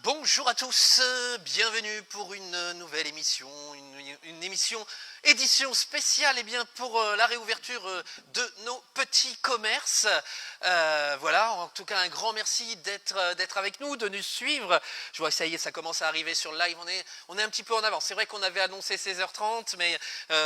Bonjour à tous, bienvenue pour une nouvelle émission, une émission édition spéciale pour la réouverture de nos petits commerces. Voilà, en tout cas un grand merci d'être avec nous, de nous suivre. Je vois que ça y est, ça commence à arriver sur le live, on est un petit peu en avance. C'est vrai qu'on avait annoncé 16h30, mais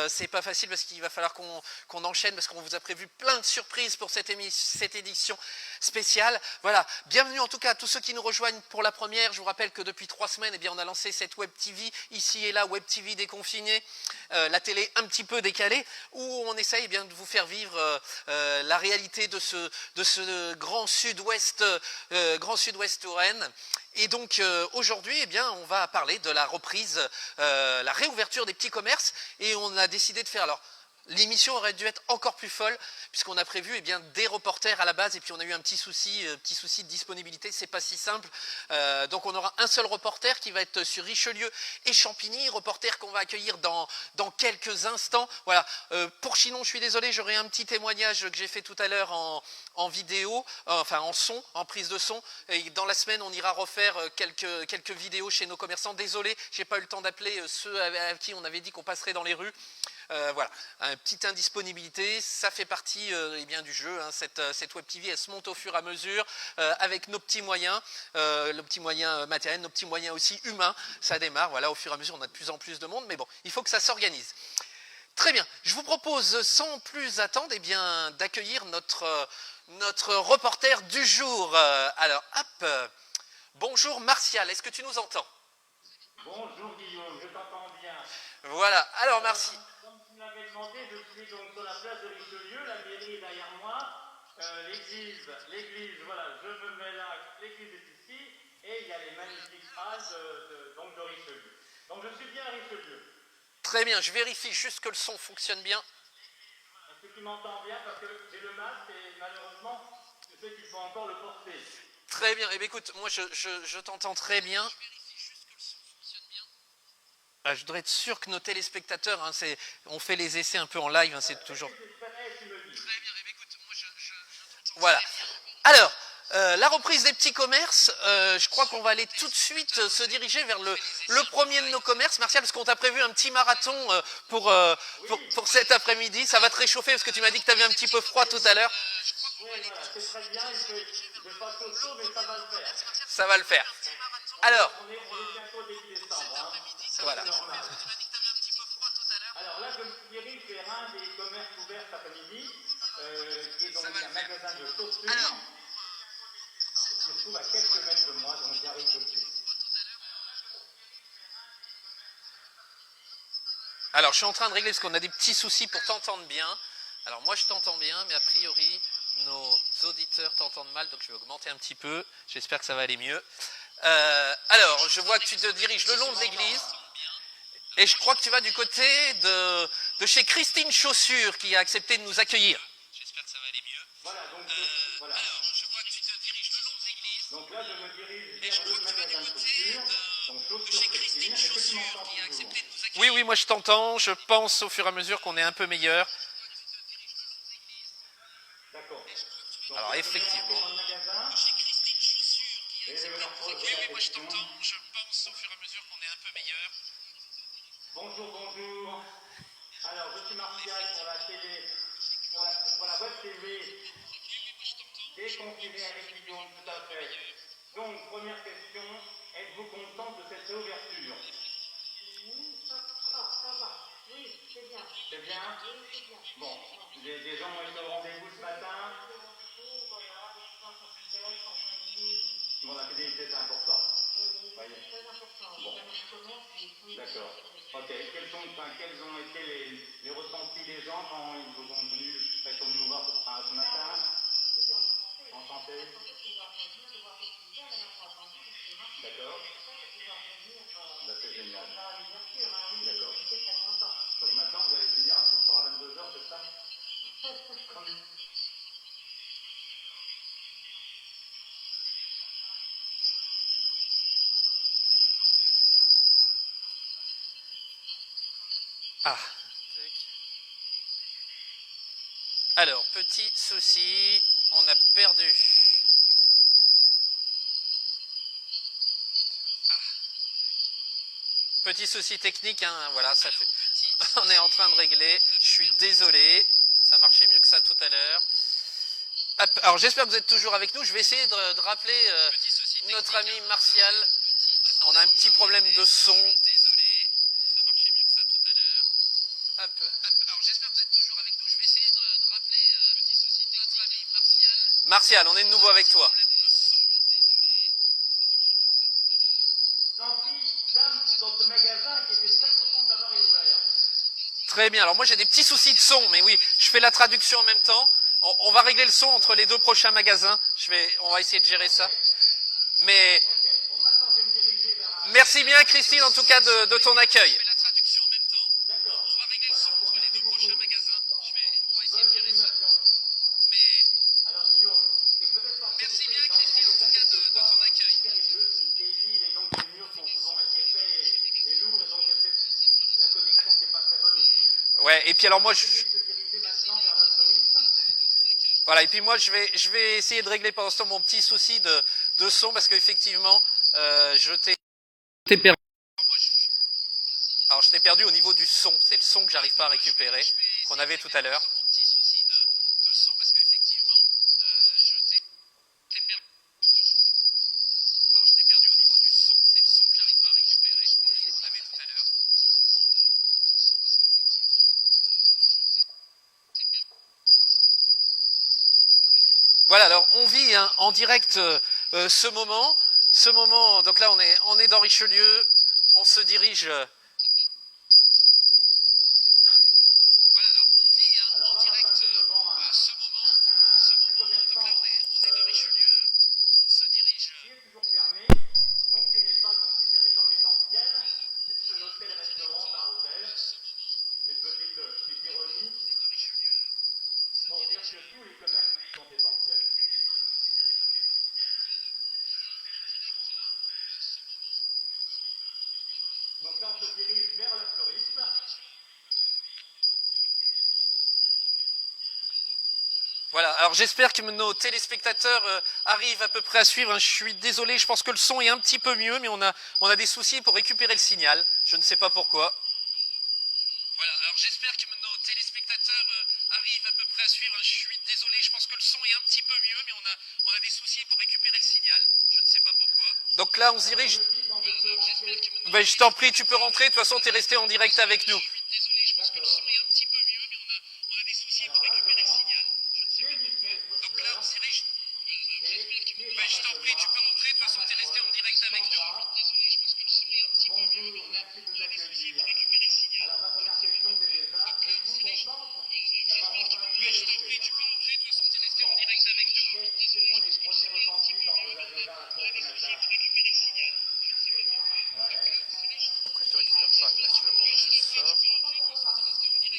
c'est pas facile parce qu'il va falloir qu'on enchaîne parce qu'on vous a prévu plein de surprises pour cette édition spéciale. Voilà, bienvenue en tout cas à tous ceux qui nous rejoignent pour la première. Je vous rappelle que depuis 3 semaines, on a lancé cette Web TV, ici et là, Web TV déconfinée, la télé un petit peu décalée, où on essaye de vous faire vivre la réalité de ce grand sud-ouest Touraine. Et donc aujourd'hui, on va parler de la reprise, la réouverture des petits commerces, et on a décidé de faire alors. L'émission aurait dû être encore plus folle puisqu'on a prévu des reporters à la base et puis on a eu un petit souci de disponibilité, c'est pas si simple. Donc on aura un seul reporter qui va être sur Richelieu et Champigny, reporter qu'on va accueillir dans quelques instants. Voilà. Pour Chinon, je suis désolé, j'aurai un petit témoignage que j'ai fait tout à l'heure en vidéo, enfin en son, en prise de son. Et dans la semaine, on ira refaire quelques vidéos chez nos commerçants. Désolé, j'ai pas eu le temps d'appeler ceux à qui on avait dit qu'on passerait dans les rues. Voilà, une petite indisponibilité, ça fait partie du jeu, hein. Cette Web TV, elle se monte au fur et à mesure avec nos petits moyens matériels, nos petits moyens aussi humains, ça démarre, voilà, au fur et à mesure on a de plus en plus de monde, mais bon, il faut que ça s'organise. Très bien, je vous propose sans plus attendre d'accueillir notre reporter du jour. Alors, hop, bonjour Martial, est-ce que tu nous entends? Bonjour Guillaume, je t'entends bien. Voilà, alors merci. Comme tu m'avais demandé, je suis donc sur la place de Richelieu, la mairie est derrière moi, l'église, voilà, je me mets là, l'église est ici, et il y a les magnifiques phrases de Richelieu. Donc je suis bien à Richelieu. Très bien, je vérifie juste que le son fonctionne bien. Est-ce que tu m'entends bien? Parce que j'ai le masque et malheureusement, je sais qu'il faut encore le porter. Très bien, écoute, moi je t'entends très bien. Je voudrais être sûr que nos téléspectateurs, hein, on fait les essais un peu en live, hein, c'est toujours... Très bien, écoute, moi voilà. Alors, la reprise des petits commerces, je crois qu'on va aller tout de suite se diriger vers le premier de nos commerces. Martial, parce qu'on t'a prévu un petit marathon pour cet après-midi. Ça va te réchauffer parce que tu m'as dit que tu avais un petit peu froid tout à l'heure. Oui, voilà, c'est très bien, je vais pas trop chaud, mais ça va le faire. Ça va le faire. Alors, on est bientôt début décembre, hein. Voilà. Alors là, je me dirige vers un des commerces ouverts cet après-midi, qui est donc un magasin de chaussures, qui se trouve à quelques mètres de moi, donc j'y arrive tout de suite. Alors, je suis en train de régler parce qu'on a des petits soucis pour t'entendre bien. Alors, moi, je t'entends bien, mais a priori, nos auditeurs t'entendent mal, donc je vais augmenter un petit peu. J'espère que ça va aller mieux. Alors, je vois que tu te diriges le long de l'église. Et je crois que tu vas du côté de chez Christine Chaussure, qui a accepté de nous accueillir. J'espère que ça va aller mieux. Voilà, donc voilà. Alors, je vois que tu te diriges le long de l'église. Donc là, je me dirige vers le magasin de chaussures. Donc chaussures Christine. Est-ce que tu m'entends toujours? Oui, moi je t'entends. Je pense au fur et à mesure qu'on est un peu meilleur. D'accord. Alors effectivement. Dans le magasin. Et je vais leur poser la moi je question. t'entends. Je pense au fur et à mesure qu'on est un peu meilleur. Bonjour. Alors, je suis Martial pour la télé, pour la web TV. Déconfiné avec Guillaume, tout à fait. Donc, première question, êtes-vous contente de cette réouverture? Oui, ça va. Oui, c'est bien. C'est bien? Oui, c'est bien. Bon, des gens ont été au rendez-vous ce matin. Bon, la fidélité, c'est important. Oui, très important. Bon. D'accord. Ok. Quels ont été les ressentis des gens quand ils vous ont venu nous voir ce matin? Enchanté. D'accord. Là, c'est génial. D'accord. Donc maintenant, vous allez finir ce soir à 22h, c'est ça? Ah. Alors, petit souci, on a perdu. Petit souci technique, hein, voilà, ça fait. On est en train de régler. Je suis désolé, ça marchait mieux que ça tout à l'heure. Alors j'espère que vous êtes toujours avec nous. Je vais essayer de rappeler notre ami Martial. On a un petit problème de son. Désolé, ça marchait mieux que ça tout à l'heure. Hop. Alors j'espère que vous êtes toujours avec nous. Je vais essayer de rappeler notre ami Martial. Martial, on est de nouveau avec toi. Dame dans ce magasin qui était très contente d'avoir réouvert. Très bien. Alors moi j'ai des petits soucis de son, mais oui, je fais la traduction en même temps. On va régler le son entre les deux prochains magasins. On va essayer de gérer ça. Mais Bon, maintenant je vais me diriger vers merci bien Christine en tout cas de ton accueil. D'accord. On va régler le son entre les deux prochains magasins. On va essayer de gérer ça. Mais Alors Guillaume, c'est peut-être parce que merci bien dans les Christine en tout magasins cas de quelquefois, ton accueil. c'est périlleux, c'est une vieille ville et donc les murs sont souvent épais et lourds et donc la connexion n'est pas très bonne ici. Ouais, et puis alors moi Je vais se diriger maintenant vers la fleuriste. voilà, et puis moi je vais essayer de régler pendant ce temps mon petit souci de son parce qu'effectivement je t'ai perdu. Alors je t'ai perdu au niveau du son, c'est le son que j'arrive pas à récupérer, qu'on avait tout à l'heure. Voilà, alors on vit hein, en direct ce moment, donc là on est dans Richelieu, on se dirige. Voilà, alors on vit hein, Alors en là, on va direct passer devant un commerçant on est dans Richelieu, on se dirige. qui est toujours fermé, donc qui n'est pas considéré comme essentiel. C'est un hôtel-restaurant, bar-hôtel. C'est une petite ironie pour dire que tous les commerces sont essentiels. Donc là, on se dirige vers la fleuriste. Voilà, alors j'espère que nos téléspectateurs arrivent à peu près à suivre. Je suis désolé, je pense que le son est un petit peu mieux, mais on a des soucis pour récupérer le signal. Je ne sais pas pourquoi. Voilà, alors j'espère que nos téléspectateurs arrivent à peu près à suivre. Je suis désolé, je pense que le son est un petit peu mieux, mais on a des soucis pour récupérer le signal. Je ne sais pas pourquoi. Donc là, on se dirige. Ben, je t'en prie, tu peux rentrer. De toute façon, tu es resté en direct avec nous. Je suis désolé, je pense que le son est un petit peu mieux, mais on a des soucis pour récupérer le signal. Donc là, on se dirige. Ben, je t'en prie, tu peux rentrer. De toute façon, tu es resté en direct avec nous. Désolé, je pense que le son est un petit peu mieux, mais Merci de nous accueillir. Alors, ma première question, c'est déjà, êtes-vous contente d'avoir enfin pu Ben, je t'en prie, réouvrir? tu peux rentrer. De toute façon, tu es resté en direct avec nous. Quels sont les premiers ressentis quand vous avez ouvert la porte ce matin? Ouais. Pourquoi je te récupère pas? Là, je sors.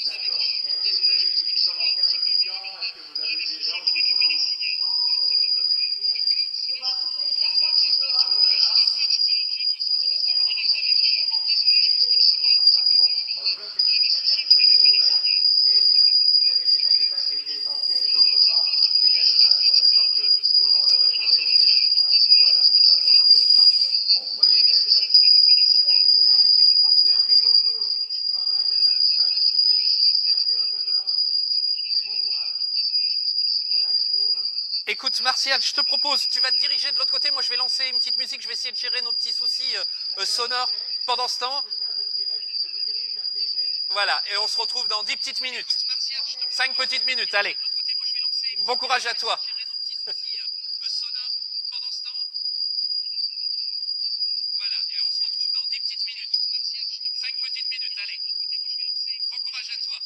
D'accord. Est-ce que vous avez eu des petits commentaires de clients? Est-ce que vous avez eu des gens qui vous ont... Voilà. Bon, en tout cas, c'est très bien que vous soyez ouvert. Et on a compris qu'il y avait des magasins qui étaient essentiels et d'autres pas. C'est bien dommage quand même, parce que tout le monde aurait voulu ouvrir. Voilà, tout à fait. Bon, vous voyez, ça a été facile. Merci. Merci beaucoup. Sandra, c'est un petit peu intimidé. Merci, on donne de la reçue. Et bon courage. Voilà, Guillaume. Écoute, Martial, je te propose, tu vas te diriger de l'autre côté. Moi, je vais lancer une petite musique. Je vais essayer de gérer nos petits soucis sonores pendant ce temps. Je me dirige vers Téinet. Voilà, et on se retrouve dans 10 petites minutes. 5 petites minutes, allez. Bon courage à toi. Voilà, et on se retrouve dans 10 petites minutes. 5 petites minutes, allez. Bon courage à toi.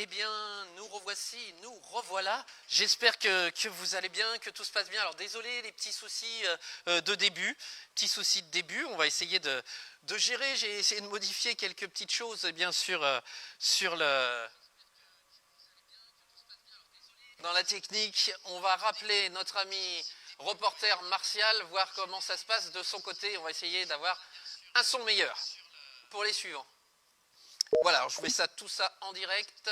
Eh bien, nous revoici, nous revoilà. J'espère que vous allez bien, que tout se passe bien. Alors, désolé les petits soucis de début. Petits soucis de début, on va essayer de gérer. J'ai essayé de modifier quelques petites choses, bien sûr, dans la technique. On va rappeler notre ami reporter Martial, voir comment ça se passe de son côté. On va essayer d'avoir un son meilleur pour les suivants. Voilà, alors je fais tout ça en direct.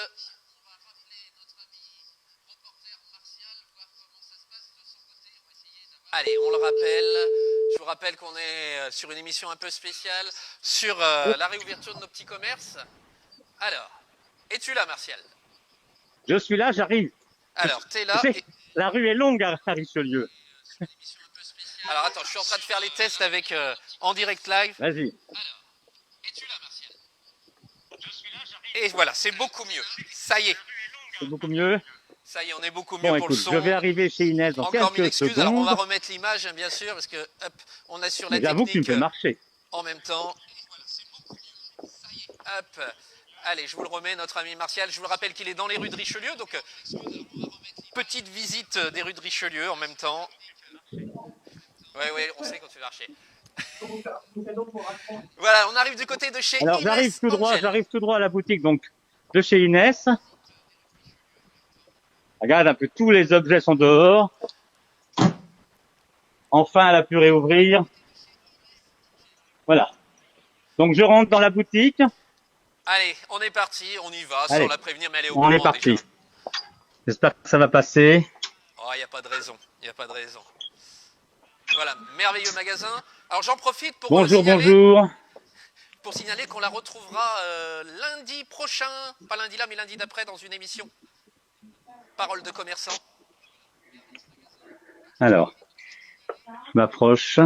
Allez, on le rappelle. Je vous rappelle qu'on est sur une émission un peu spéciale sur la réouverture de nos petits commerces. Alors, es-tu là, Martial? Je suis là, j'arrive. Alors, t'es là. Tu sais, la rue est longue à Richelieu. Alors, attends, je suis en train de faire les tests avec en direct live. Vas-y. Es-tu là, Martial? Je suis là, j'arrive. Et voilà, c'est beaucoup mieux. Ça y est. C'est beaucoup mieux. Ça y est, on est beaucoup mieux Bon, pour écoute, le son. je vais arriver chez Inès dans Encore mille quelques excuses. secondes. Alors, on va remettre l'image, hein, bien sûr, parce que hop, on assure la J'avoue que tu me technique fais marcher. en même temps. Hop. Allez, je vous le remets, notre ami Martial. Je vous le rappelle qu'il est dans les rues de Richelieu. Donc, petite visite des rues de Richelieu en même temps. Ouais, on sait quand tu vas marcher. Voilà, on arrive du côté de chez Alors, Inès j'arrive tout droit à la boutique donc de chez Inès. Regarde un peu, tous les objets sont dehors. Enfin, elle a pu réouvrir. Voilà. Donc, je rentre dans la boutique. Allez, on est parti, on y va, Allez, sans la prévenir, mais elle est au courant on est parti. déjà. J'espère que ça va passer. Oh, il n'y a pas de raison, Voilà, merveilleux magasin. Alors j'en profite pour Bonjour, signaler, bonjour. pour signaler qu'on la retrouvera lundi prochain, pas lundi là, mais lundi d'après dans une émission. Parole de commerçant. Alors, je m'approche.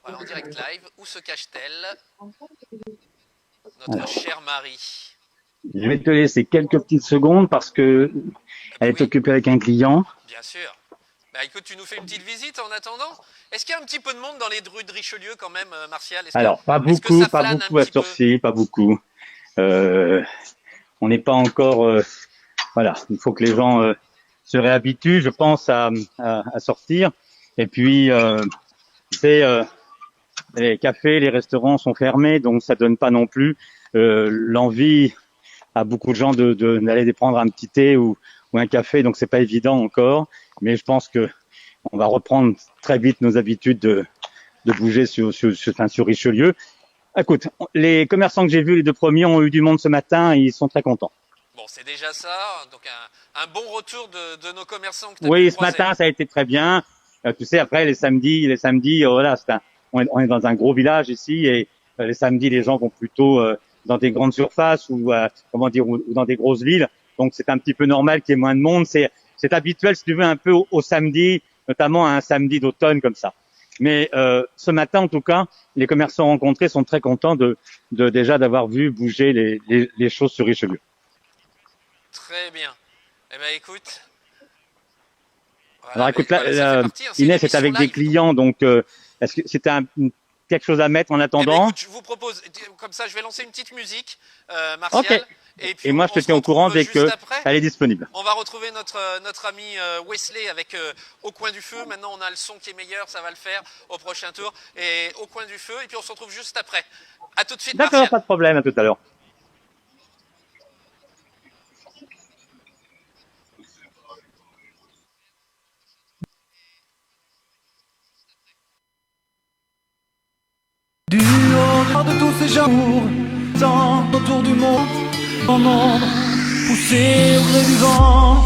Voilà, en direct live. Où se cache-t-elle? Notre chère Marie. Je vais te laisser quelques petites secondes parce que elle est Oui, occupée avec un client. bien sûr. Bah écoute, tu nous fais une petite visite en attendant. Est-ce qu'il y a un petit peu de monde dans les rues de Richelieu quand même, Martial? Alors, pas est-ce que beaucoup, ça pas flâne un beaucoup à petit cette heure-ci, pas beaucoup. On n'est pas encore... voilà, il faut que les gens se réhabituent, je pense, à sortir. Et puis, tu sais, les cafés, les restaurants sont fermés, donc ça donne pas non plus l'envie à beaucoup de gens d'aller prendre un petit thé ou un café, donc c'est pas évident encore. Mais je pense que on va reprendre très vite nos habitudes de bouger sur Richelieu. Écoute, les commerçants que j'ai vus, les deux premiers, ont eu du monde ce matin, et ils sont très contents. Bon, c'est déjà ça. Donc un bon retour de nos commerçants que tu as Oui, pu ce croiser. matin, ça a été très bien. Tu sais, après, les samedis, voilà, on est dans un gros village ici, et les samedis, les gens vont plutôt dans des grandes surfaces ou dans des grosses villes. Donc, c'est un petit peu normal qu'il y ait moins de monde. C'est habituel, si tu veux, un peu au samedi, notamment à un samedi d'automne comme ça. Mais ce matin, en tout cas, les commerçants rencontrés sont très contents déjà d'avoir vu bouger les choses sur Richelieu. Très bien. Eh ben écoute. Voilà, Alors écoute, ben, voilà, ça fait partie, hein, c'est une Inès est avec émission des live. clients, donc est-ce que c'était quelque chose à mettre en Eh ben, attendant? écoute, je vous propose, comme ça, je vais lancer une petite musique, Martial. Ok. Et puis Et moi, je te se tiens au courant retrouve dès que juste après. elle est disponible. On va retrouver notre ami Wesley avec Au coin du feu. Maintenant, on a le son qui est meilleur, ça va le faire au prochain tour. Et Au coin du feu, et puis on se retrouve juste après. À tout de suite, D'accord, Martial. pas de problème, à tout à l'heure. Du haut de tous ces jours, tant autour du monde, en ombre, poussé au gré du vent.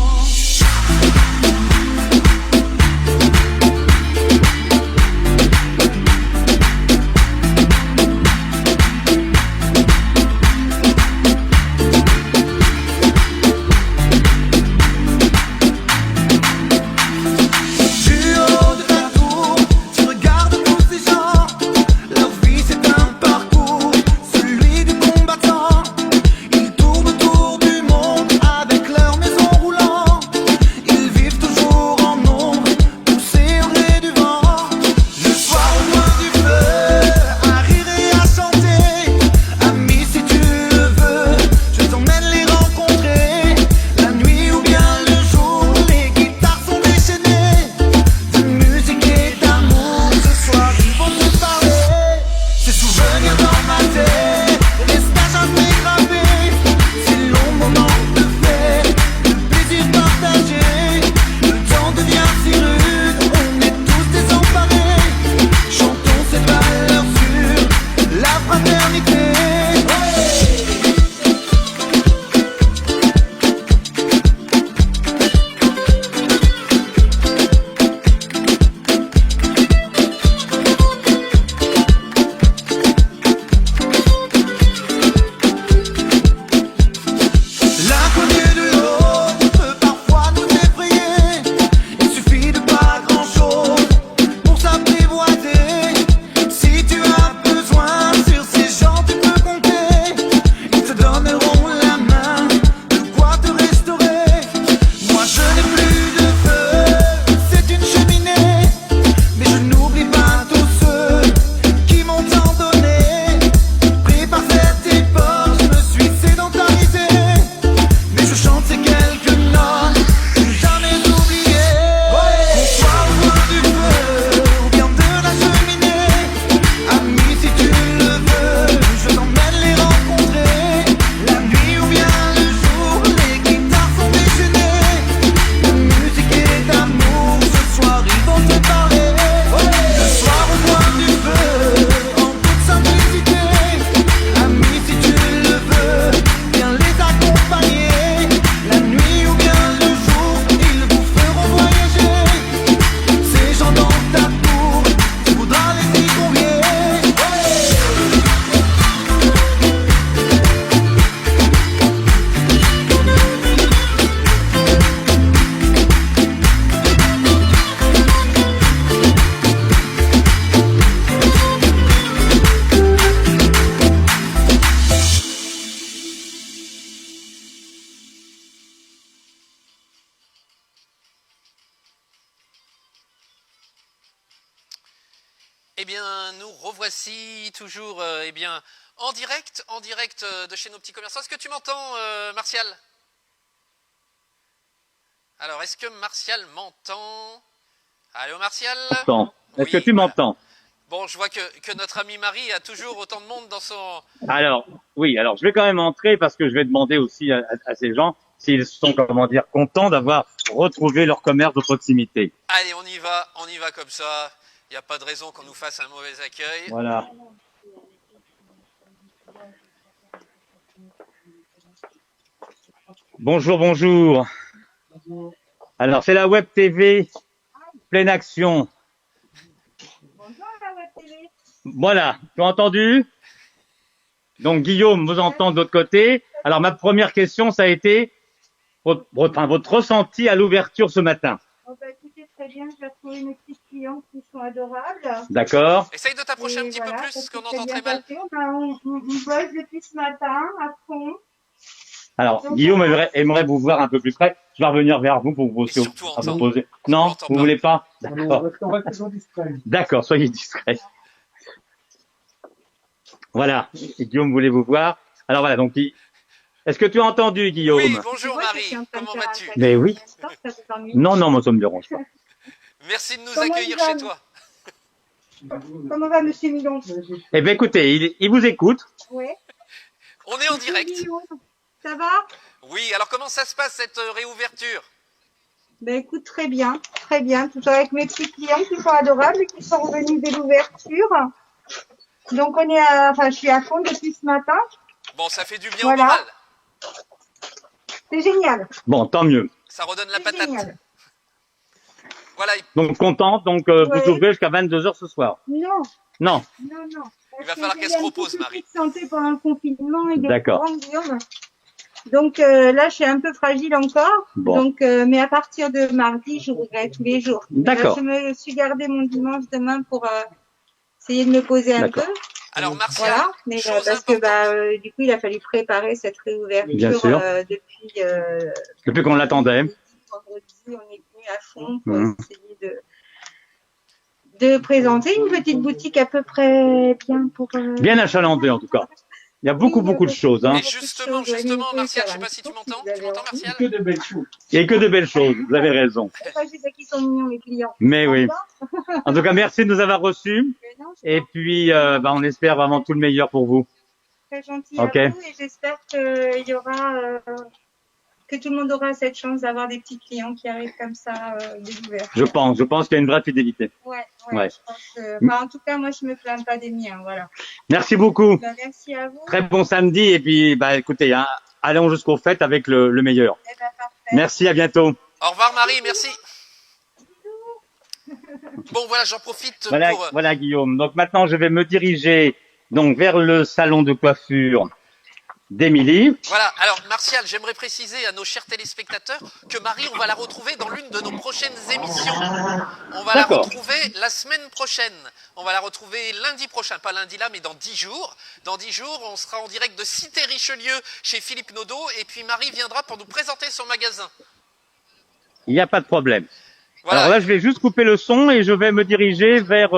Du haut de ta tour, tu regardes tous ces gens. Leur vie c'est un parcours, celui du combattant. Ils tournent autour du monde avec leur maison roulante. bien, nous revoici toujours eh bien, en direct de chez nos petits commerçants. Est-ce que tu m'entends, Martial? Alors, est-ce que Martial m'entend? Allô, Martial? Est-ce que Oui, tu voilà. m'entends? Bon, je vois que notre ami Marie a toujours autant de monde dans son... Alors, oui, alors je vais quand même entrer parce que je vais demander aussi à ces gens s'ils sont, comment dire, contents d'avoir retrouvé leur commerce de proximité. Allez, on y va comme ça. Il n'y a pas de raison qu'on nous fasse un mauvais accueil. Voilà. Bonjour, bonjour. Alors, c'est la Web TV Pleine Action. Bonjour la Web TV. Voilà, tu as entendu? Donc, Guillaume vous entend de l'autre côté. Alors, ma première question, ça a été votre ressenti à l'ouverture ce matin. Oh bah écoutez, très bien, j'ai retrouvé mes petits clients qui sont adorables. D'accord? Essaye de t'approcher un Et petit voilà, peu ça plus, s'est qu'on très entend bien très mal. passé. On bosse depuis ce matin à fond. Alors, Donc, Guillaume voilà. aimerait vous voir un peu plus près. Je vais revenir vers vous pour vous, Et surtout vous entendre. poser. On Non, l'entend vous pas. voulez pas? D'accord. On va toujours discret. D'accord, soyez discret. Voilà, et Guillaume voulait vous voir. Alors voilà, donc, est-ce que tu as entendu, Guillaume? Oui, Tu bonjour vois que je Marie, suis en train de comment faire un vas-tu? café Mais en oui. même temps, ça vous ennuie? Non, non, moi ça me dérange pas. Merci de nous Comment accueillir il va chez toi. Comment va Monsieur Milon? Eh bien, écoutez, il vous écoute. Ouais. On est en direct. Ça va? Oui, alors comment ça se passe cette réouverture? Ben écoute, très bien, toujours avec mes petits clients qui sont adorables et qui sont revenus dès l'ouverture. Donc je suis à fond depuis ce matin. Bon, ça fait du bien Voilà. au moral. C'est génial, Bon, tant mieux. Ça redonne la c'est patate. génial. Voilà, Donc, contente, donc Ouais. vous ouvrez jusqu'à 22h ce soir. Non, Non, non. Il va Parce falloir que qu'elle j'ai se eu un repose, petit Marie. souci de santé pendant le confinement et des D'accord. courants, Guillaume. Donc là, je suis un peu fragile encore. Bon. Donc, mais à partir de mardi, j'ouvrirai tous les jours. D'accord. Là, je me suis gardé mon dimanche demain pour essayer de me poser un D'accord. peu. Alors Martial, Voilà, mais chose parce que importante. du coup, il a fallu préparer cette réouverture Bien sûr. depuis Depuis qu'on l'attendait. vendredi, on est venu à fond pour Mhm. essayer de présenter une petite boutique à peu près bien pour Bien achalandé, en tout cas. Il y a beaucoup de choses. Hein. Et justement, Martial, je sais pas si tu m'entends. Tu m'entends, Martial? Que de belles choses. Il n'y a que de belles choses, vous avez raison. Enfin, je sais qu'ils sont mignons, mes clients. Mais oui. D'accord. En tout cas, merci de nous avoir reçus. Mais non, Et puis, on espère vraiment tout le meilleur pour vous. très gentil Ok. à vous et j'espère qu'il y aura que tout le monde aura cette chance d'avoir des petits clients qui arrivent comme ça dès l'ouverture. Je pense qu'il y a une vraie fidélité. Ouais. Ouais. Je pense, en tout cas, moi, je me plains pas des miens, voilà. Merci beaucoup. Ben, merci à vous. Très bon samedi. Et puis, écoutez, hein, allons jusqu'aux fêtes avec le meilleur. Eh ben, parfait. Merci, à bientôt. Au revoir Marie, merci. Bon voilà, j'en profite Voilà, pour... voilà Guillaume. Donc maintenant, je vais me diriger donc vers le salon de coiffure d'Émilie. Voilà, alors Martial, j'aimerais préciser à nos chers téléspectateurs que Marie, on va la retrouver dans l'une de nos prochaines émissions. On va la D'accord. retrouver la semaine prochaine. On va la retrouver lundi prochain, pas lundi là, mais dans 10 jours. Dans 10 jours, on sera en direct de Cité Richelieu chez Philippe Nodo et puis Marie viendra pour nous présenter son magasin. Il n'y a pas de problème. Voilà. Alors là, je vais juste couper le son et je vais me diriger vers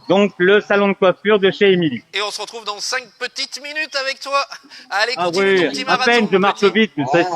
donc le salon de coiffure de chez Émilie. Et on se retrouve dans 5 petites minutes avec toi. Allez, Ah continue ton oui, petit à marathon. peine je mon marche petit. vite, tu sais.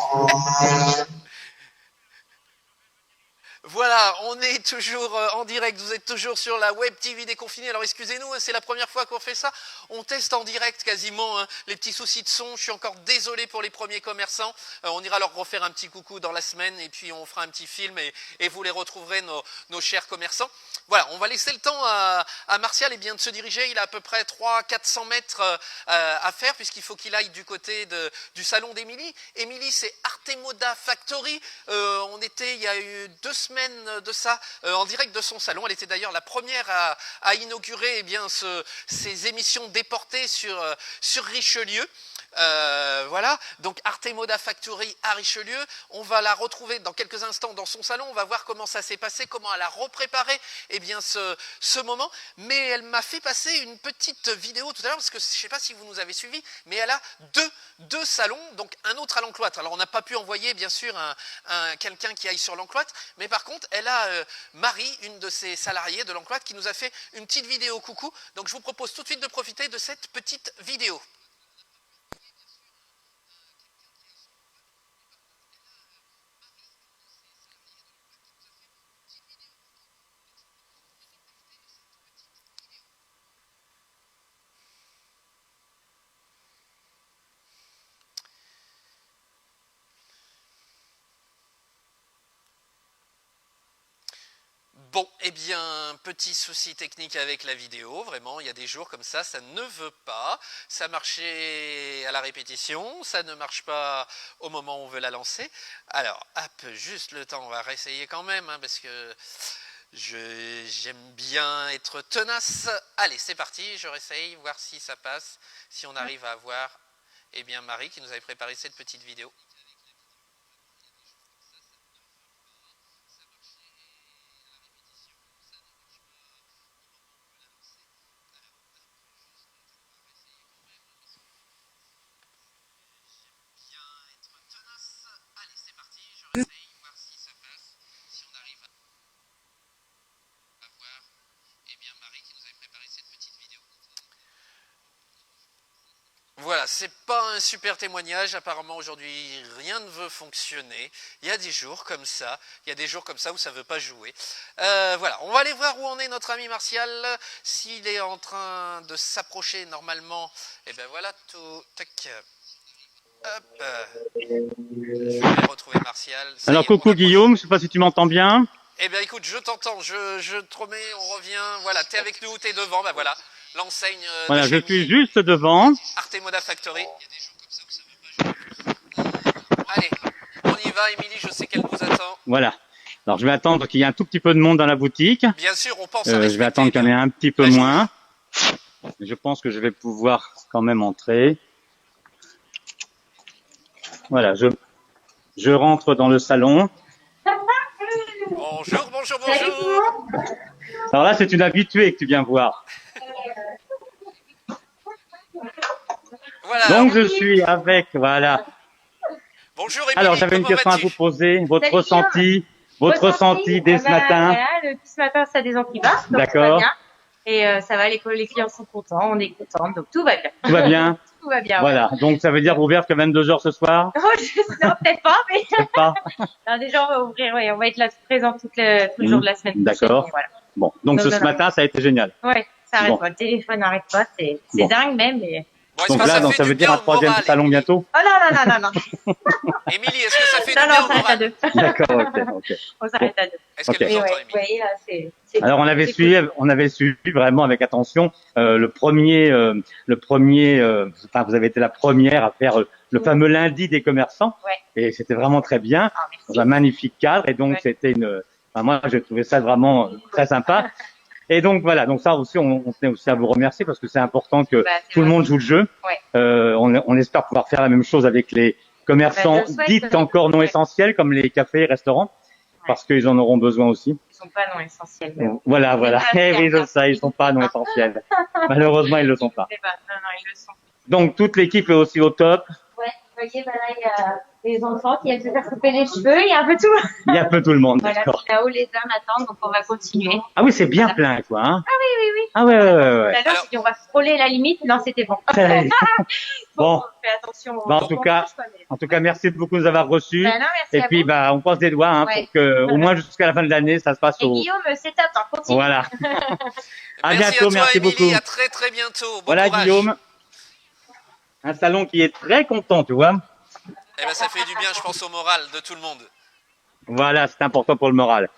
Voilà, on est toujours en direct, vous êtes toujours sur la Web TV déconfinée. Alors excusez-nous, hein, c'est la première fois qu'on fait ça. On teste en direct quasiment, hein, les petits soucis de son. Je suis encore désolé pour les premiers commerçants. On ira leur refaire un petit coucou dans la semaine et puis on fera un petit film et vous les retrouverez, nos chers commerçants. Voilà, on va laisser le temps à Martial de se diriger. Il a à peu près 300-400 mètres à faire puisqu'il faut qu'il aille du côté du salon d'Émilie. Émilie, c'est Artemoda Factory. On était il y a eu 2 semaines de ça en direct de son salon. Elle était d'ailleurs la première à inaugurer ces émissions déportées sur Richelieu. Voilà, donc Artemoda Factory à Richelieu, on va la retrouver dans quelques instants dans son salon, on va voir comment ça s'est passé, comment elle a repréparé eh bien, ce moment, mais elle m'a fait passer une petite vidéo tout à l'heure, parce que je ne sais pas si vous nous avez suivis, mais elle a deux salons, donc un autre à l'encloître. Alors on n'a pas pu envoyer bien sûr quelqu'un qui aille sur l'encloître, mais par contre elle a Marie, une de ses salariées de l'encloître, qui nous a fait une petite vidéo coucou, donc je vous propose tout de suite de profiter de cette petite vidéo. Bon, eh bien, petit souci technique avec la vidéo, vraiment, il y a des jours comme ça ne veut pas, ça marchait à la répétition, ça ne marche pas au moment où on veut la lancer. Alors, hop, juste le temps, on va réessayer quand même, hein, parce que j'aime bien être tenace. Allez, c'est parti, je réessaye, voir si ça passe, si on arrive à avoir, eh bien, Marie qui nous avait préparé cette petite vidéo. Voilà, c'est pas un super témoignage, apparemment aujourd'hui rien ne veut fonctionner, il y a des jours comme ça, où ça veut pas jouer. Voilà, on va aller voir où en est notre ami Martial, s'il est en train de s'approcher normalement, et ben voilà, tout, tac, hop, je vais retrouver Martial. Alors coucou Guillaume, je sais pas si tu m'entends bien. Eh bien écoute, je t'entends, je te remets, on revient, voilà, t'es avec nous, t'es devant, ben voilà. L'enseigne voilà, je suis juste devant. Artemoda Factory. Allez, on y va, Émilie, je sais qu'elle nous attend. Voilà. Alors je vais attendre qu'il y ait un tout petit peu de monde dans la boutique. Bien sûr, on pense à je vais attendre qu'il y en ait un petit peu moins. Je pense que je vais pouvoir quand même entrer. Voilà, je rentre dans le salon. Bonjour. Alors là, c'est une habituée que tu viens voir. Voilà. Donc je suis avec, voilà. Bonjour Émilie. Alors j'avais une question à vous poser, votre ressenti dès ce matin. Voilà, depuis ce matin, ça a des antibas, donc d'accord. tout va bien. Et ça va, les clients sont contents, on est contents, donc tout va bien. Tout va bien. Tout va bien. Voilà, ouais. donc ça veut dire ouvert que 22h ce soir. Oh, non, peut-être pas, mais Peut-être pas. non, déjà on va ouvrir, ouais, on va être là présent tout le jour de la semaine. D'accord. Prochaine, voilà. Bon, donc ce matin, ça a été génial. Ouais, ça arrête Bon. pas, le téléphone n'arrête pas, c'est Bon. dingue même. Mais... Bon, Donc là, donc, ça veut dire un troisième salon bientôt. Oh non. Émilie, est-ce que ça fait Non, du bien on au s'arrête à moral? deux. D'accord, ok. On s'arrête à deux. Est-ce qu'elle Ok. nous Et entend, ouais, Émilie? vous voyez, là, c'est Alors on avait suivi vraiment avec attention le premier, enfin vous avez été la première à faire le fameux lundi des commerçants, Ouais. et c'était vraiment très bien, Ah, merci. dans un magnifique cadre, et donc Ouais. c'était enfin moi j'ai trouvé ça vraiment très sympa. Et donc voilà, donc ça aussi on tenait aussi à vous remercier parce que c'est important que Bah, c'est tout le vrai. monde joue le jeu. Ouais. On espère pouvoir faire la même chose avec les commerçants Bah, je le souhaite. dits encore non Ouais. essentiels comme les cafés et restaurants, parce qu'ils en auront besoin aussi. Ils sont pas non essentiels. mais bon. Voilà. pas Eh oui, faire, je sais, ils sont pas non essentiels. Malheureusement, ils le sont pas. C'est pas. Non, ils le sont. Donc toute l'équipe est aussi au top. Ouais, vous voyez, bah là, il y a les enfants qui aiment se faire couper les cheveux, il y a un peu tout. Il y a un peu tout le monde, Voilà, d'accord. puis là-haut, les dames attendent, donc on va continuer. Ah oui, c'est bien plein, quoi. Hein. Oui. Ah ouais. Tout à l'heure, Alors- j'ai dit, on va frôler la limite. Non, c'était bon. Très bien. Bon. On fait attention. Bah, en tout cas, merci beaucoup de nous avoir reçus. Bah, non, merci Et à puis, vous. bah, on croise des doigts, hein, Ouais. pour que, au moins jusqu'à la fin de l'année, ça se passe Et au. Guillaume, c'est top, hein, continue. Voilà. À Merci bientôt, à toi, merci Émilie, beaucoup. à très très bientôt. Bon Voilà, courage. Guillaume. Un salon qui est très content, tu vois. Eh ben, ça fait du bien, je pense, au moral de tout le monde. Voilà, c'est important pour le moral.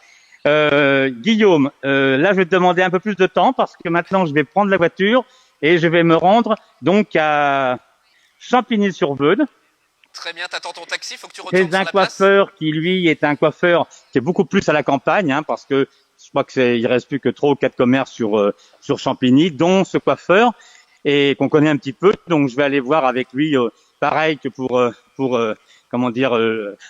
Guillaume, là, je vais te demander un peu plus de temps parce que maintenant, je vais prendre la voiture et je vais me rendre donc à Champigny-sur-Veude. Très bien, t'attends ton taxi, faut que tu retournes C'est sur un la place. coiffeur qui, lui, est un coiffeur qui est beaucoup plus à la campagne, hein, parce que je crois que il reste plus que 3 ou 4 commerces sur Champigny, dont ce coiffeur. et qu'on connaît un petit peu. Donc je vais aller voir avec lui, pareil que comment dire,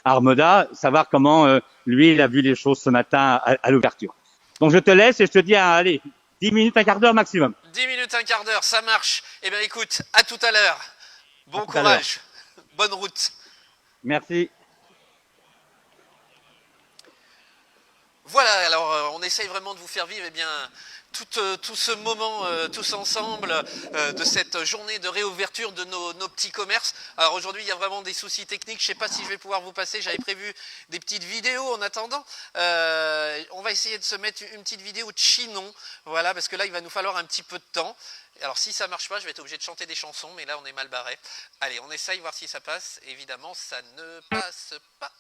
Armeda, savoir comment lui il a vu les choses ce matin à l'ouverture. Donc je te laisse et je te dis allez 10 minutes, un quart d'heure maximum. 10 minutes, un quart d'heure, ça marche. Eh bien écoute, à tout à l'heure. Bon courage, bonne route. Merci. Voilà, alors on essaye vraiment de vous faire vivre tout ce moment tous ensemble de cette journée de réouverture de nos petits commerces. Alors aujourd'hui il y a vraiment des soucis techniques, je ne sais pas si je vais pouvoir vous passer, j'avais prévu des petites vidéos en attendant. On va essayer de se mettre une petite vidéo de Chinon, voilà, parce que là il va nous falloir un petit peu de temps. Alors si ça ne marche pas, je vais être obligé de chanter des chansons, mais là on est mal barré. Allez, on essaye, voir si ça passe. Évidemment ça ne passe pas.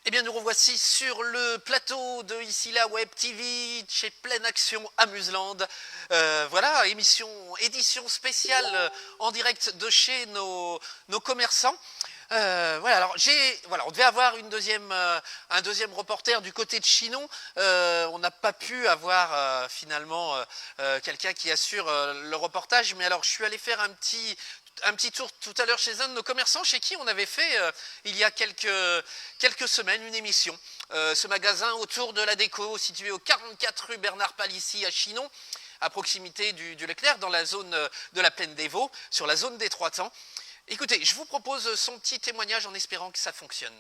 Eh bien, nous revoici sur le plateau de Ici la Web TV, chez Pleine Action Amuseland. Voilà, édition spéciale en direct de chez nos commerçants. Voilà, alors on devait avoir un deuxième reporter du côté de Chinon. On n'a pas pu avoir finalement quelqu'un qui assure le reportage. Mais alors, je suis allé faire un petit tour tout à l'heure chez un de nos commerçants chez qui on avait fait il y a quelques semaines une émission. Ce magasin autour de la déco situé au 44 rue Bernard Palissy à Chinon, à proximité du Leclerc, dans la zone de la Plaine des Vaux, sur la zone des Trois Temps. Écoutez, je vous propose son petit témoignage en espérant que ça fonctionne.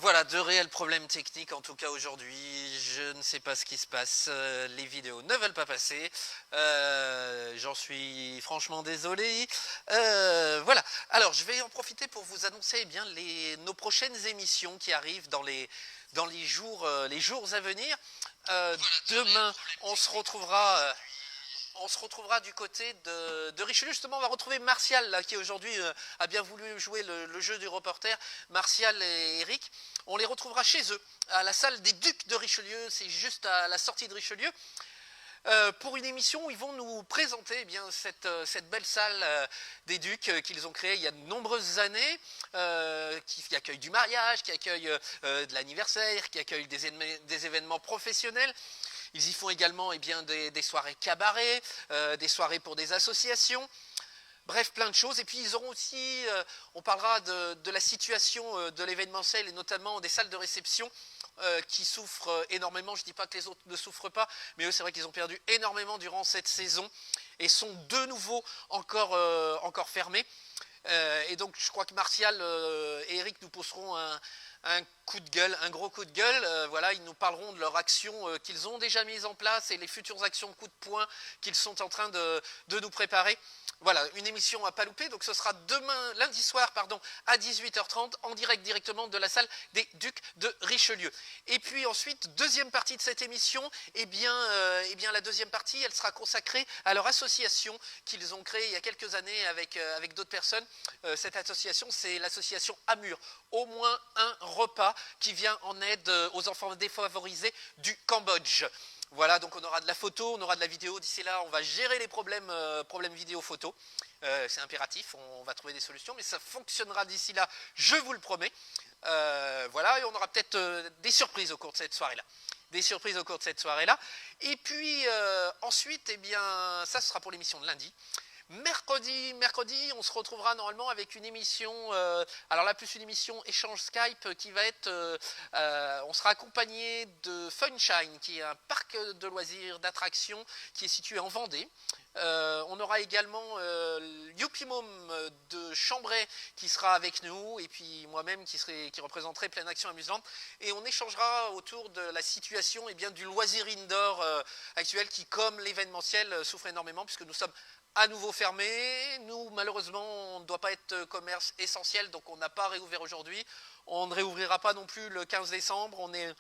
Voilà, de réels problèmes techniques en tout cas aujourd'hui. Je ne sais pas ce qui se passe. Les vidéos ne veulent pas passer. J'en suis franchement désolé. Voilà. Alors, je vais en profiter pour vous annoncer eh bien nos prochaines émissions qui arrivent dans les jours à venir. Demain, on se retrouvera. On se retrouvera du côté de Richelieu. Justement, on va retrouver Martial, là, qui aujourd'hui a bien voulu jouer le jeu du reporter. Martial et Eric. On les retrouvera chez eux, à la salle des Ducs de Richelieu. C'est juste à la sortie de Richelieu. Pour une émission où ils vont nous présenter eh bien, cette belle salle des Ducs qu'ils ont créée il y a de nombreuses années, qui accueille du mariage, qui accueille de l'anniversaire, qui accueille des événements professionnels. Ils y font également eh bien, des soirées cabaret, des soirées pour des associations, bref, plein de choses. Et puis ils auront aussi, on parlera de la situation de l'événementiel et notamment des salles de réception qui souffrent énormément. Je ne dis pas que les autres ne souffrent pas, mais eux c'est vrai qu'ils ont perdu énormément durant cette saison et sont de nouveau encore fermés. Et donc je crois que Martial et Eric nous poseront un coup de gueule, un gros coup de gueule. Voilà, ils nous parleront de leurs actions qu'ils ont déjà mises en place et les futures actions coup de poing qu'ils sont en train de nous préparer. Voilà, une émission à pas louper. Donc ce sera demain, lundi soir, à 18h30, en direct directement de la salle des Ducs de Richelieu. Et puis ensuite, deuxième partie de cette émission, eh bien la deuxième partie, elle sera consacrée à leur association qu'ils ont créée il y a quelques années avec d'autres personnes. Cette association, c'est l'association Amur. Au moins un repas qui vient en aide aux enfants défavorisés du Cambodge. Voilà, donc on aura de la photo, on aura de la vidéo. D'ici là, on va gérer les problèmes vidéo-photo. C'est impératif, on va trouver des solutions, mais ça fonctionnera d'ici là, je vous le promets. Voilà, et on aura peut-être des surprises au cours de cette soirée-là. Et puis ensuite, eh bien, ça ce sera pour l'émission de lundi. Mercredi, on se retrouvera normalement avec une émission, alors là plus une émission échange Skype qui va être, on sera accompagné de Funshine qui est un parc de loisirs, d'attractions qui est situé en Vendée. On aura également Youpi Mom de Chambray qui sera avec nous et puis moi-même qui représenterai Pleine Action Amusante et on échangera autour de la situation eh bien, du loisir indoor actuel qui comme l'événementiel souffre énormément puisque nous sommes à nouveau fermé. Nous, malheureusement, on ne doit pas être commerce essentiel, donc on n'a pas réouvert aujourd'hui. On ne réouvrira pas non plus le 15 décembre. On est,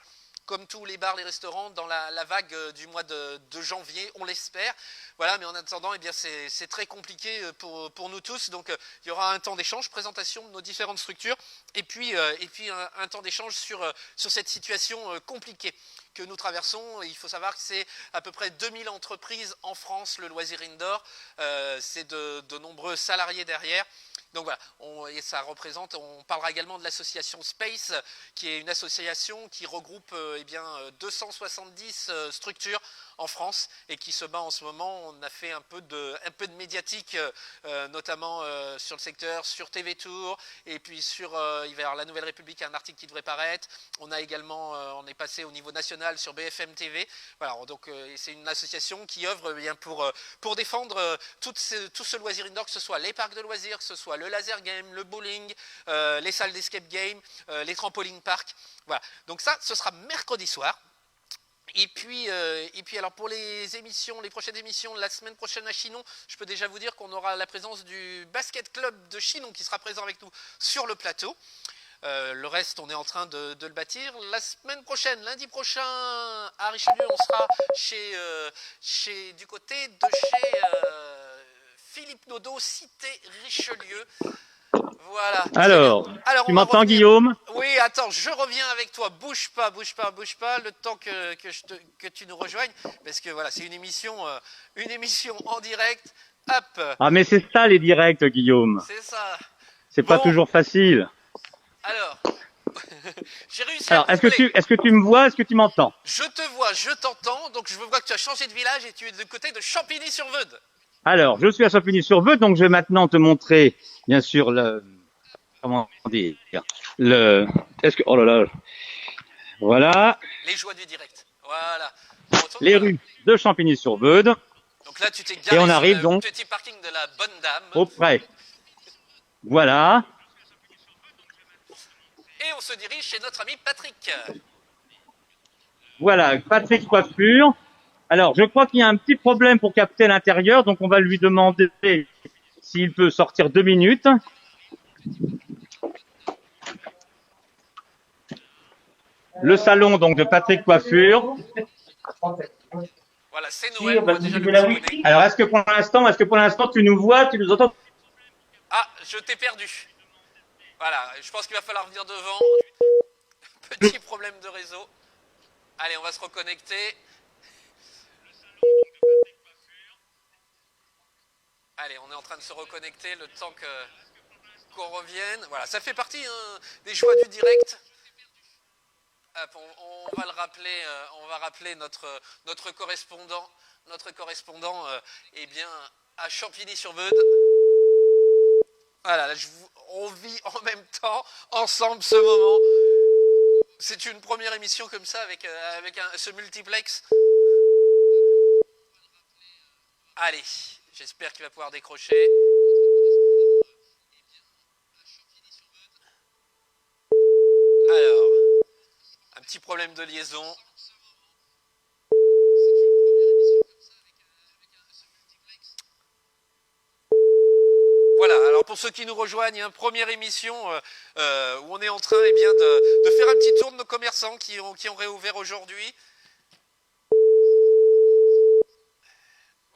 comme tous les bars, les restaurants, dans la vague du mois de janvier, on l'espère. Voilà, mais en attendant, eh bien, c'est très compliqué pour nous tous. Donc, il y aura un temps d'échange, présentation de nos différentes structures, et puis un temps d'échange sur cette situation compliquée que nous traversons. Il faut savoir que c'est à peu près 2000 entreprises en France, le loisir indoor. C'est de nombreux salariés derrière. Donc voilà, et ça représente, on parlera également de l'association Space, qui est une association qui regroupe 270 structures en France et qui se bat en ce moment. On a fait un peu de médiatique, notamment sur le secteur, sur TV Tour, et puis il va y avoir la Nouvelle République, un article qui devrait paraître. On a également, on est passé au niveau national sur BFM TV. Voilà, donc c'est une association qui œuvre bien pour défendre tout ce loisir indoor, que ce soit les parcs de loisirs, que ce soit le laser game, le bowling, les salles d'escape game, les trampolines parcs. Voilà, donc ça, ce sera mercredi soir. Et puis alors pour les prochaines émissions, la semaine prochaine à Chinon, je peux déjà vous dire qu'on aura la présence du basket club de Chinon qui sera présent avec nous sur le plateau. Le reste, on est en train de le bâtir. La semaine prochaine, lundi prochain, à Richelieu, on sera du côté de chez Philippe Nodo, cité Richelieu. Voilà. Alors tu m'entends, Guillaume? Oui, attends, je reviens avec toi. Bouge pas, le temps que tu nous rejoignes, parce que voilà, c'est une émission en direct. Hop. Ah, mais c'est ça les directs, Guillaume. C'est ça. C'est pas toujours facile. Alors, j'ai réussi. Alors, est-ce que tu me vois, est-ce que tu m'entends? Je te vois, je t'entends. Donc, je vois que tu as changé de village et tu es du côté de Champigny-sur-Veude. Alors, je suis à Champigny-sur-Veude, donc je vais maintenant te montrer, bien sûr, oh là là, voilà. Les joies du direct. Voilà. Les rues de Champigny-sur-Veude. Donc là, tu t'es garé et on arrive sur le donc petit parking de la Bonne Dame. auprès. Voilà. Et on se dirige chez notre ami Patrick. Voilà, Patrick Coiffure. Alors, je crois qu'il y a un petit problème pour capter l'intérieur, donc on va lui demander s'il peut sortir 2 minutes. Le salon donc de Patrick Coiffure. Voilà, c'est Noël. On voit déjà le petit bonnet. Alors, est-ce que pour l'instant tu nous vois, tu nous entends? Ah, je t'ai perdu. Voilà, je pense qu'il va falloir venir devant. Petit problème de réseau. Allez, on va se reconnecter. Allez, on est en train de se reconnecter le temps qu'on revienne. Voilà, ça fait partie des joies du direct. Hop, on va le rappeler, on va rappeler notre correspondant, eh bien, à Champigny-sur-Veude. Voilà, là, on vit en même temps, ensemble, ce moment. C'est une première émission comme ça, avec ce multiplex. Allez, j'espère qu'il va pouvoir décrocher. Alors, un petit problème de liaison. Voilà, alors pour ceux qui nous rejoignent, première émission où on est en train de faire un petit tour de nos commerçants qui ont réouvert aujourd'hui.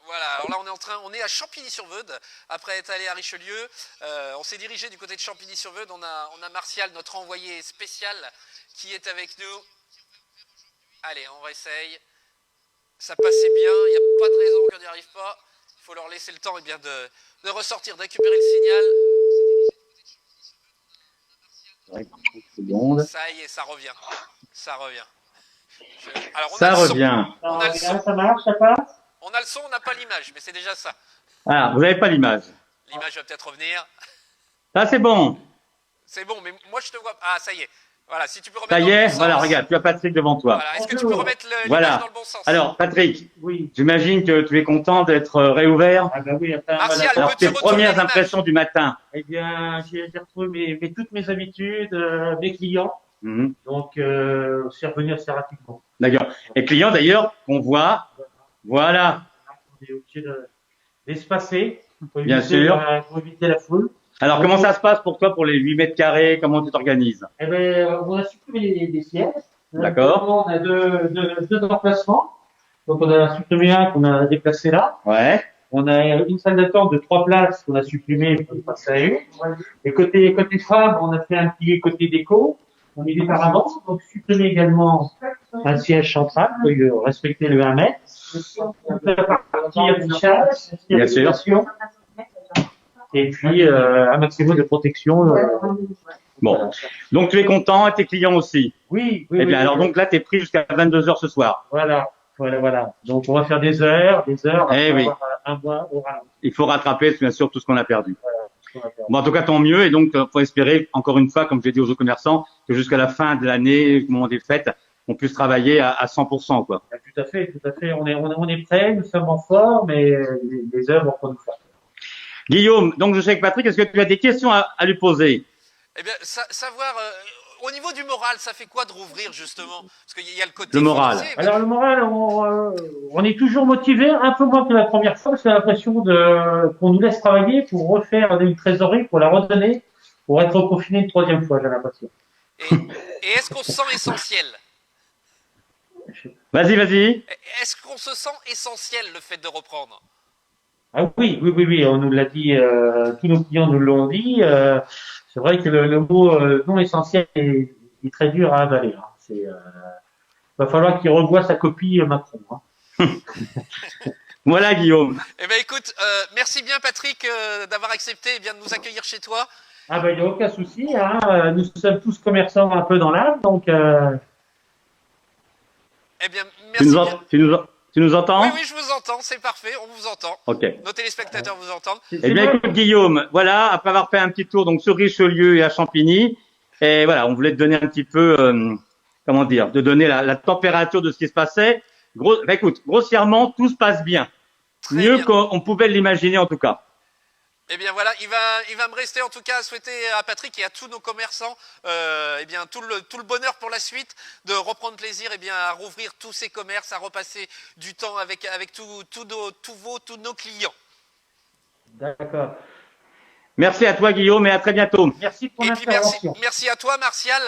Voilà, alors là on est à Champigny-sur-Veude, après être allé à Richelieu, on s'est dirigé du côté de Champigny-sur-Veude, on a Martial, notre envoyé spécial, qui est avec nous. Allez, on va essayer. Ça passait bien, il n'y a pas de raison qu'on n'y arrive pas. Il faut leur laisser le temps de ressortir, de récupérer le signal. Ça y est, ça revient. Alors, Ça revient. On a le son. Ça marche, ça passe? On a le son, on n'a pas l'image, mais c'est déjà ça. Ah, vous n'avez pas l'image. L'image va peut-être revenir. Là, c'est bon. C'est bon, mais moi je te vois. Ah, ça y est. Voilà, si tu peux remettre Ça dans y le est, bon sens. voilà, regarde, tu as Patrick devant toi. Voilà, est-ce que tu peux remettre l'image Voilà. dans le bon sens? Alors, Patrick, Oui. j'imagine que tu es content d'être réouvert. Ah bah oui, attends, Martial, voilà. Alors, tes retourner premières l'image? impressions du matin. Eh bien, j'ai retrouvé toutes mes habitudes, mes clients. Mhm. Donc, je suis revenu assez rapidement. D'accord. Et clients d'ailleurs qu'on voit. Voilà. On est obligé d'espacer pour Bien éviter, sûr. pour éviter la foule. Alors, comment ça se passe pour toi pour les 8 mètres carrés? Comment tu t'organises? Eh ben, on a supprimé des sièges. D'accord. On a deux emplacements. Donc, on a supprimé un qu'on a déplacé là. Ouais. On a une salle d'attente de 3 places qu'on a supprimée pour passer à une. Et côté femmes, on a fait un petit côté déco. On est différemment. Donc, supprimer également un siège central pour respecter le 1 mètre. La partie affichage, Bien sûr. circulation. Et puis, un maximum de protection. Bon. Donc, tu es content et tes clients aussi. Oui, Eh bien, alors donc là, tu es pris jusqu'à 22h ce soir. Voilà. Donc, on va faire des heures. Eh oui. Un mois au ralenti. Il faut rattraper, bien sûr, tout ce qu'on a perdu. Bon, en tout cas, tant mieux. Et donc, faut espérer, encore une fois, comme j'ai dit aux autres commerçants, que jusqu'à la fin de l'année, au moment des fêtes, on puisse travailler à 100%, quoi. Tout à fait. On est prêts, nous sommes en forme, mais les heures vont pas nous faire. Guillaume, donc je sais que Patrick, est-ce que tu as des questions à lui poser? Eh bien, savoir, au niveau du moral, ça fait quoi de rouvrir, justement? Parce qu'il y a le côté Le moral. financier. Alors le moral, on est toujours motivé, un peu moins que la première fois, parce qu'on a l'impression qu'on nous laisse travailler pour refaire une trésorerie, pour la redonner, pour être confiné une 3e fois, j'ai l'impression. Et est-ce qu'on se sent essentiel? Vas-y. Est-ce qu'on se sent essentiel, le fait de reprendre? Ah oui, on nous l'a dit, tous nos clients nous l'ont dit. C'est vrai que le mot non essentiel est très dur à avaler. Hein. Va falloir qu'il revoie sa copie Macron. Hein. Voilà, Guillaume. Eh bien, écoute, merci bien, Patrick, d'avoir accepté de nous accueillir chez toi. Ah ben, il n'y a aucun souci. Hein. Nous sommes tous commerçants un peu dans l'âme, donc... Eh bien, merci bien. Tu nous entends? Oui, je vous entends, c'est parfait, on vous entend. Ok. Nos téléspectateurs vous entendent. Eh bien, écoute, Guillaume, voilà, après avoir fait un petit tour donc sur Richelieu et à Champigny, et voilà, on voulait te donner un petit peu, de donner la température de ce qui se passait. Écoute, grossièrement, tout se passe bien. Très Mieux bien. qu'on pouvait l'imaginer en tout cas. Eh bien voilà, il va me rester en tout cas à souhaiter à Patrick et à tous nos commerçants eh bien, tout le bonheur pour la suite, de reprendre plaisir eh bien, à rouvrir tous ces commerces, à repasser du temps avec tous nos clients. D'accord. Merci à toi, Guillaume, et à très bientôt. Merci pour Et puis merci à toi, Martial,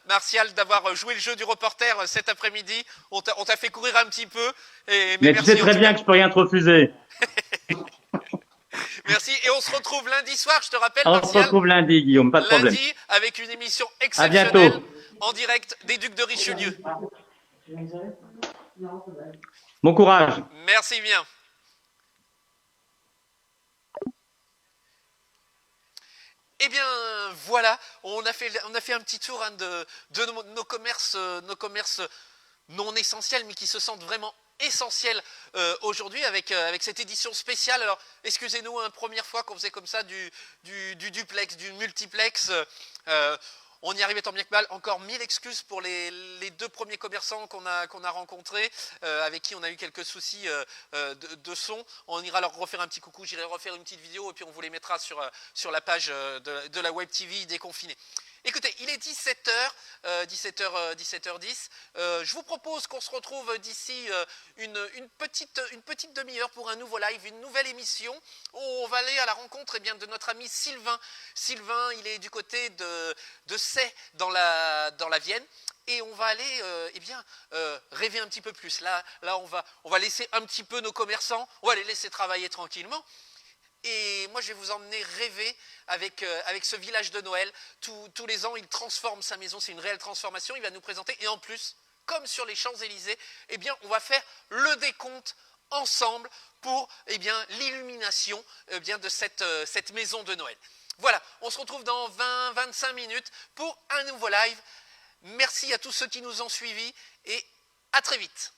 Martial d'avoir joué le jeu du reporter cet après-midi. On t'a fait courir un petit peu. Mais tu sais très bien que je peux rien te refuser. Merci. Et on se retrouve lundi soir, je te rappelle, On Martial. se retrouve lundi, Guillaume, pas de problème. Lundi, avec une émission À exceptionnelle bientôt. en direct des Ducs de Richelieu. Bon courage. Merci bien. Eh bien, voilà, on a fait un petit tour hein, de nos commerces non essentiels, mais qui se sentent vraiment essentiels aujourd'hui avec cette édition spéciale. Alors, excusez-nous, hein, première fois qu'on faisait comme ça du duplex, du multiplex. On y arrivait tant bien que mal. Encore 1000 excuses pour les deux premiers commerçants qu'on a rencontrés, avec qui on a eu quelques soucis de son. On ira leur refaire un petit coucou, j'irai refaire une petite vidéo et puis on vous les mettra sur la page de la Web TV déconfinée. Écoutez, il est 17h, 17h10. Je vous propose qu'on se retrouve d'ici une petite demi-heure pour un nouveau live, une nouvelle émission. On va aller à la rencontre eh bien, de notre ami Sylvain. Sylvain, il est du côté de Sey dans la Vienne. Et on va aller rêver un petit peu plus. Là on va laisser un petit peu nos commerçants, on va les laisser travailler tranquillement. Et moi, je vais vous emmener rêver avec ce village de Noël. Tous les ans, il transforme sa maison. C'est une réelle transformation. Il va nous présenter. Et en plus, comme sur les Champs-Élysées, eh bien, on va faire le décompte ensemble pour eh bien, l'illumination eh bien, de cette maison de Noël. Voilà, on se retrouve dans 20-25 minutes pour un nouveau live. Merci à tous ceux qui nous ont suivis et à très vite.